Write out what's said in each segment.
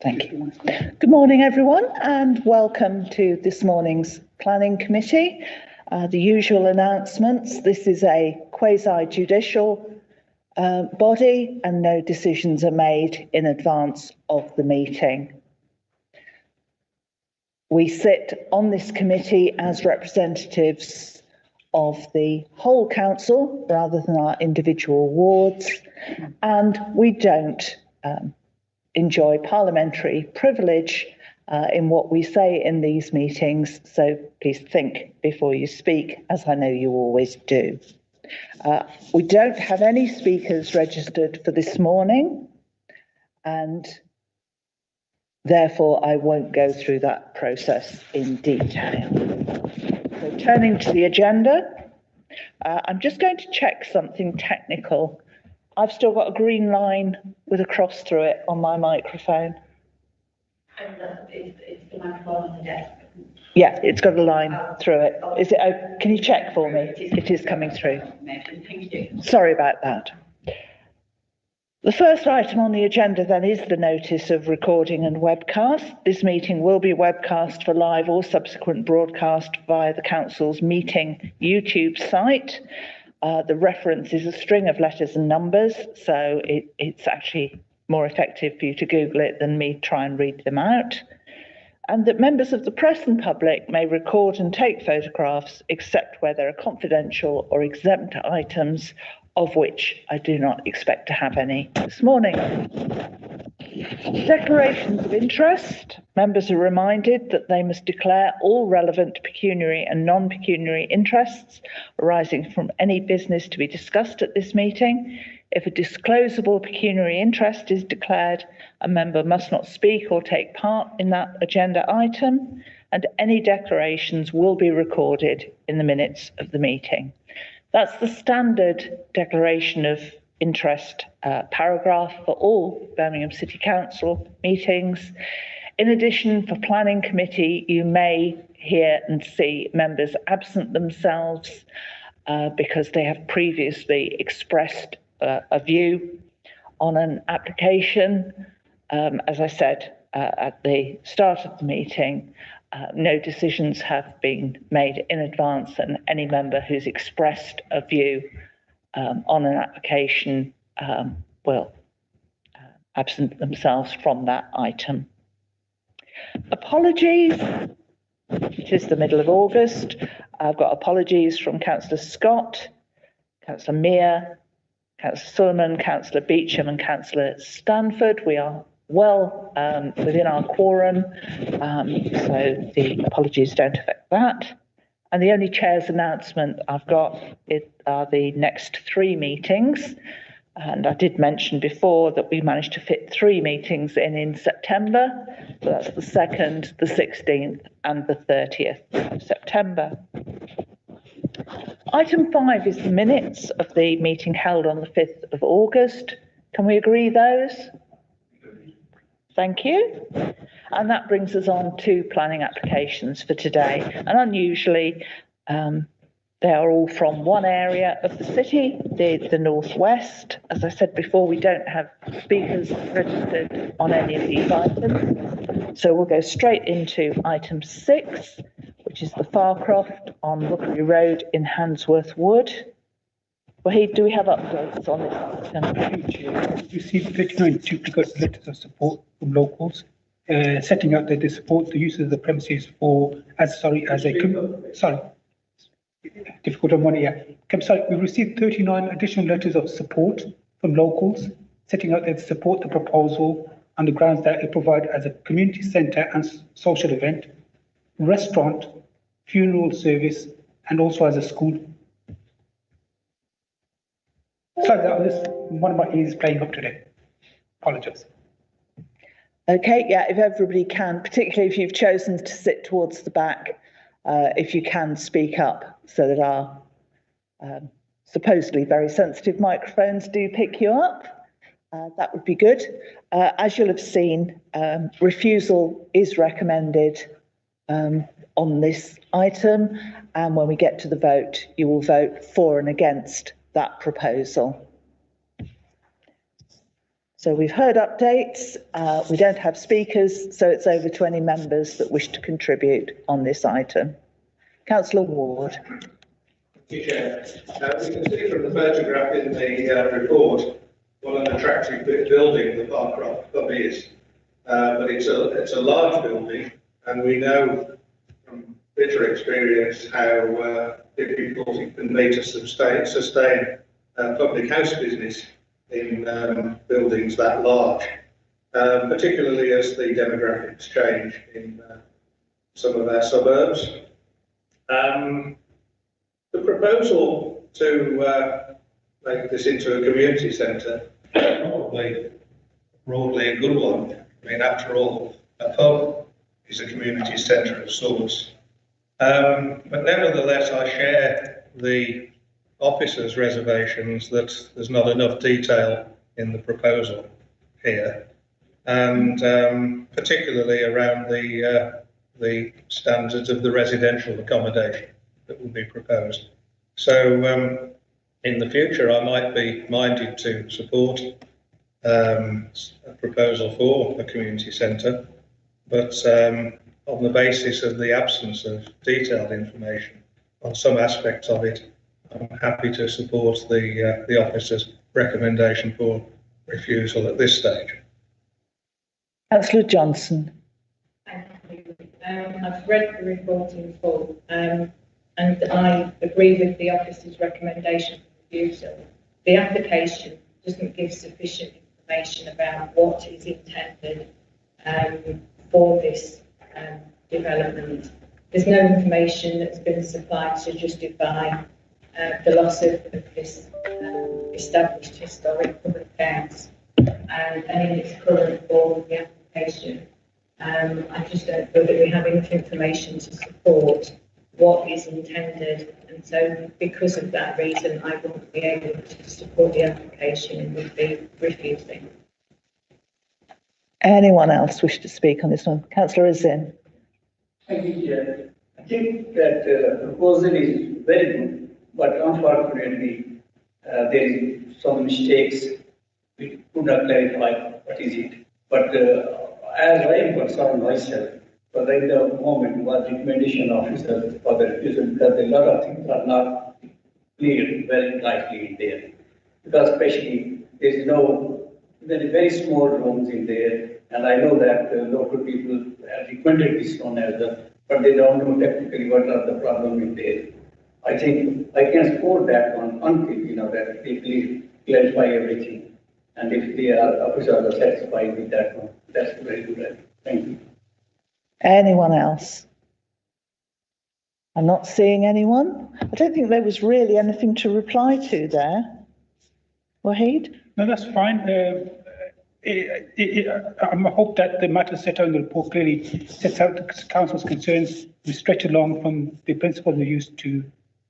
Thank you. Good morning, everyone, and welcome to this morning's Planning Committee. The usual announcements. This is a quasi-judicial body and no decisions are made in advance of the meeting. We sit on this committee as representatives of the whole council rather than our individual wards, and we don't enjoy parliamentary privilege in what we say in these meetings, so please think before you speak, as I know you always do. We don't have any speakers registered for this morning, and therefore I won't go through that process in detail. So turning to the agenda, I'm just going to check something technical. I've still got a green line with a cross through it on my microphone. It's the microphone on the desk. Yeah, it's got a line through it. Is it? Can you check for me? It is coming through. Thank you. Sorry about that. The first item on the agenda then is the notice of recording and webcast. This meeting will be webcast for live or subsequent broadcast via the council's meeting YouTube site. The reference is a string of letters and numbers, so it's actually more effective for you to Google it than me try and read them out. And that members of the press and public may record and take photographs except where there are confidential or exempt items, of which I do not expect to have any this morning. Declarations of interest. Members are reminded that they must declare all relevant pecuniary and non-pecuniary interests arising from any business to be discussed at this meeting. If a disclosable pecuniary interest is declared, a member must not speak or take part in that agenda item, and any declarations will be recorded in the minutes of the meeting. That's the standard declaration of interest paragraph for all Birmingham City Council meetings. In addition, for Planning Committee, you may hear and see members absent themselves because they have previously expressed a view on an application. As I said at the start of the meeting, no decisions have been made in advance, and any member who's expressed a view on an application will absent themselves from that item. Apologies. It is the middle of August. I've got apologies from Councillor Scott, Councillor Mear, Councillor Sullivan, Councillor Beecham and Councillor Stanford. We are well within our quorum, so the apologies don't affect that. And the only chair's announcement I've got are the next three meetings. And I did mention before that we managed to fit 3 meetings in September. So that's the 2nd, the 16th and the 30th of September. Item 5 is the minutes of the meeting held on the 5th of August. Can we agree those? Thank you. And that brings us on to planning applications for today. And unusually, they are all from one area of the city, the northwest. As I said before, we don't have speakers registered on any of these items. So we'll go straight into item 6, which is the Farcroft on Rookery Road in Handsworth Wood. Wahid, do we have updates on this item? We received 39 duplicate letters of support from locals, setting out that they support the use of the premises difficult on one, yeah. We received 39 additional letters of support from locals, setting out that they support the proposal on the grounds that it provides as a community centre and social event, restaurant, funeral service, and also as a school. Sorry, one of my ears is playing up today. Apologies. Okay, yeah, if everybody can, particularly if you've chosen to sit towards the back, if you can speak up so that our supposedly very sensitive microphones do pick you up, that would be good. As you'll have seen, refusal is recommended on this item, and when we get to the vote, you will vote for and against that proposal. So we've heard updates. We don't have speakers, so it's over to any members that wish to contribute on this item. Councillor Ward. Thank you, Chair. We can see from the photograph in the report what an attractive building the Parkcroft Pub is. But it's a large building, and we know from bitter experience how difficult it can be to sustain public house business in buildings that large, particularly as the demographics change in some of our suburbs. The proposal to make this into a community centre is broadly a good one. I mean, after all, a pub is a community centre of sorts. But nevertheless, I share the officers' reservations that there's not enough detail in the proposal here, and particularly around the standards of the residential accommodation that will be proposed. So in the future, I might be minded to support a proposal for a community centre, but on the basis of the absence of detailed information on some aspects of it, I'm happy to support the officer's recommendation for refusal at this stage. Councillor Johnson. Thank you. I've read the report in full, and I agree with the officer's recommendation for refusal. The application doesn't give sufficient information about what is intended for this development. There's no information that's been supplied to justify the loss of this established historic public house, and in its current form, the application. I just don't feel that we have enough information to support what is intended, and so because of that reason, I won't be able to support the application and would be refusing. Anyone else wish to speak on this one? Councillor Azin. Thank you, Chair. I think that the proposal is very good, but unfortunately, there is some mistakes. We could not clarify what is it. But as I am concerned myself, but at the moment was recommendation officer for the refusal, because a lot of things are not clear very nicely in there. Because especially there is very small rooms in there, and I know that local people have recommended this one as a, but they don't know technically what are the problems in there. I think I can support that one until that they clarify everything, and if the officers are satisfied with that one, that's very good. Thank you. Anyone else? I'm not seeing anyone. I don't think there was really anything to reply to there. Wahid? No, that's fine. I hope that the matter set out in the report clearly sets out the council's concerns. We stretch along from the principles we used to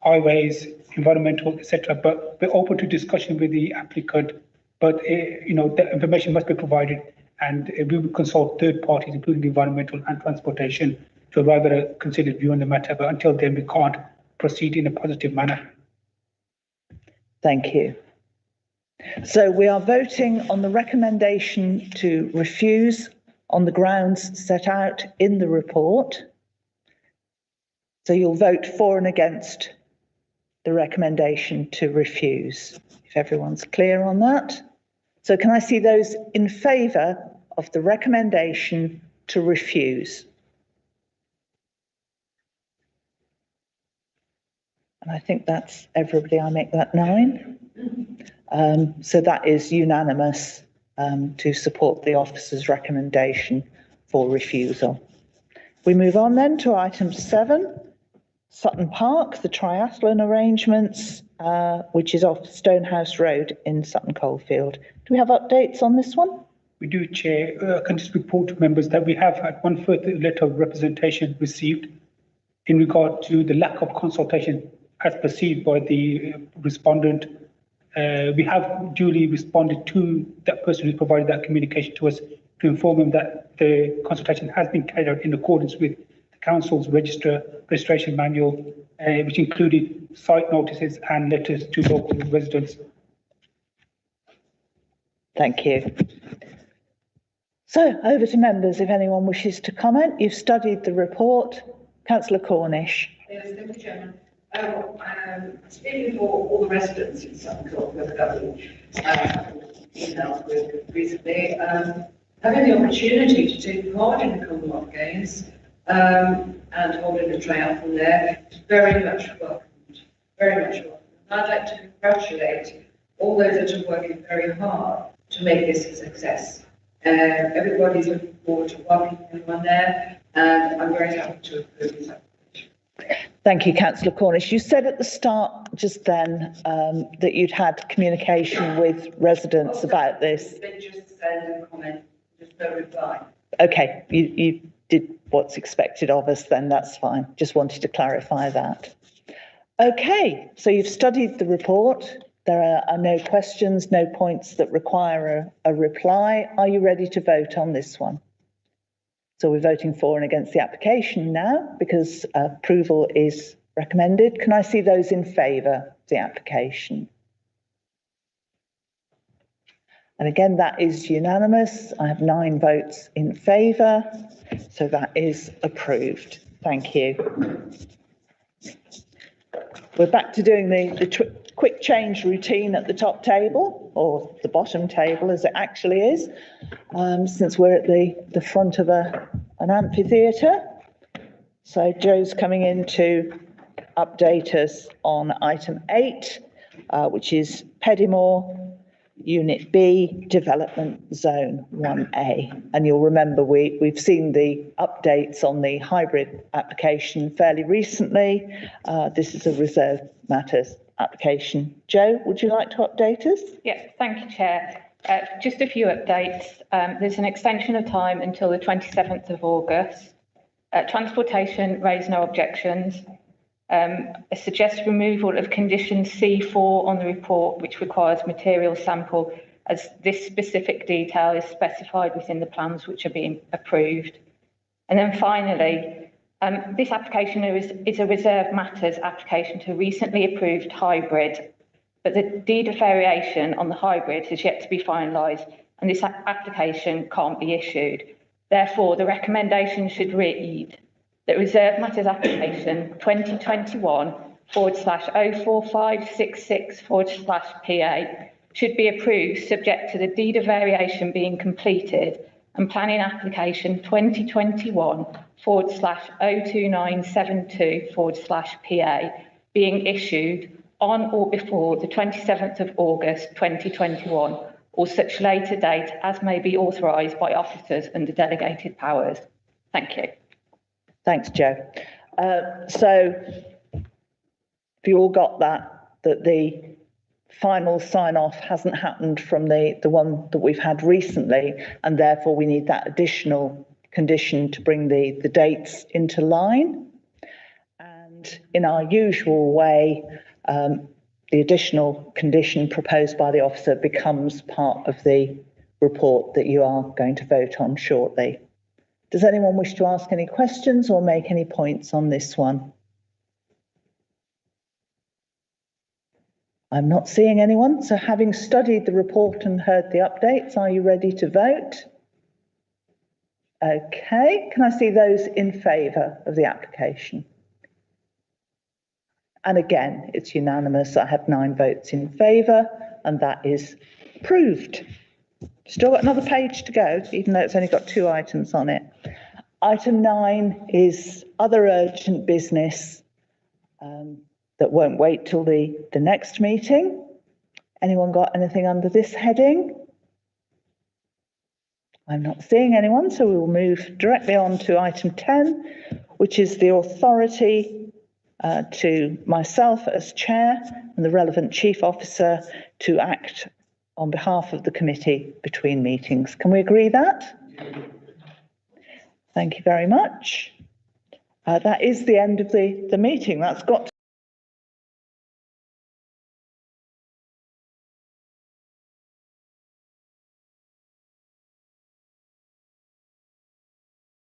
highways, environmental, etc. But we're open to discussion with the applicant. But the information must be provided, and we will consult third parties, including the environmental and transportation, to arrive at a considered view on the matter. But until then, we can't proceed in a positive manner. Thank you. So we are voting on the recommendation to refuse on the grounds set out in the report. So you'll vote for and against the recommendation to refuse, if everyone's clear on that. So can I see those in favour of the recommendation to refuse? And I think that's everybody. I make that 9. So that is unanimous to support the officer's recommendation for refusal. We move on then to item 7, Sutton Park, the triathlon arrangements, which is off Stonehouse Road in Sutton Coldfield. Do we have updates on this one? We do, Chair. I can just report to members that we have had one further letter of representation received in regard to the lack of consultation as perceived by the respondent. We have duly responded to that person who provided that communication to us to inform them that the consultation has been carried out in accordance with the Council's registration manual, which included site notices and letters to local residents. Thank you. So over to members, if anyone wishes to comment. You've studied the report. Councillor Cornish. Yes, thank you, Chairman. Speaking for all the residents in Sutton Court that I've emailed with recently, having the opportunity to take part in the Commonwealth Games and holding a tryout from there is very much welcomed. Very much welcomed. I'd like to congratulate all those that are working very hard to make this a success. Everybody's looking forward to welcoming everyone there, and I'm very happy to approve this application. Thank you, Councillor Cornish. You said at the start just then that you'd had communication with residents about this. They just send a comment, just no reply. Okay, you did what's expected of us then, that's fine. Just wanted to clarify that. Okay, so you've studied the report. There are no questions, no points that require a reply. Are you ready to vote on this one? So we're voting for and against the application now because approval is recommended. Can I see those in favour of the application? And again, that is unanimous. I have 9 votes in favour, so that is approved. Thank you. We're back to doing the quick change routine at the top table, or the bottom table as it actually is, since we're at the front of an amphitheatre. So Joe's coming in to update us on item 8, which is Pedimore, Unit B, Development Zone 1A. And you'll remember we've seen the updates on the hybrid application fairly recently. This is a reserved matters application. Joe, would you like to update us? Yes, thank you, Chair. Just a few updates. There's an extension of time until the 27th of August. Transportation raised no objections. A suggested removal of condition C4 on the report, which requires material sample, as this specific detail is specified within the plans which are being approved. And then finally, this application is a reserved matters application to recently approved hybrid, but the deed of variation on the hybrid has yet to be finalised, and this application can't be issued. Therefore, the recommendation should read that reserved matters application 2021/04566/PA should be approved subject to the deed of variation being completed and planning application 2021/02972/PA being issued on or before the 27th of August 2021 or such later date as may be authorised by officers under delegated powers. Thank you. Thanks, Joe. So if you all got that the final sign-off hasn't happened from the one that we've had recently, and therefore we need that additional condition to bring the dates into line. And in our usual way, the additional condition proposed by the officer becomes part of the report that you are going to vote on shortly. Does anyone wish to ask any questions or make any points on this one? I'm not seeing anyone, so having studied the report and heard the updates, are you ready to vote? Okay, can I see those in favour of the application? And again, it's unanimous. I have 9 votes in favour, and that is approved. Still got another page to go, even though it's only got 2 items on it. Item 9 is other urgent business that won't wait till the next meeting. Anyone got anything under this heading? I'm not seeing anyone, so we will move directly on to item 10, which is the authority to myself as chair and the relevant chief officer to act on behalf of the committee between meetings. Can we agree that? Thank you very much. That is the end of the meeting. That's got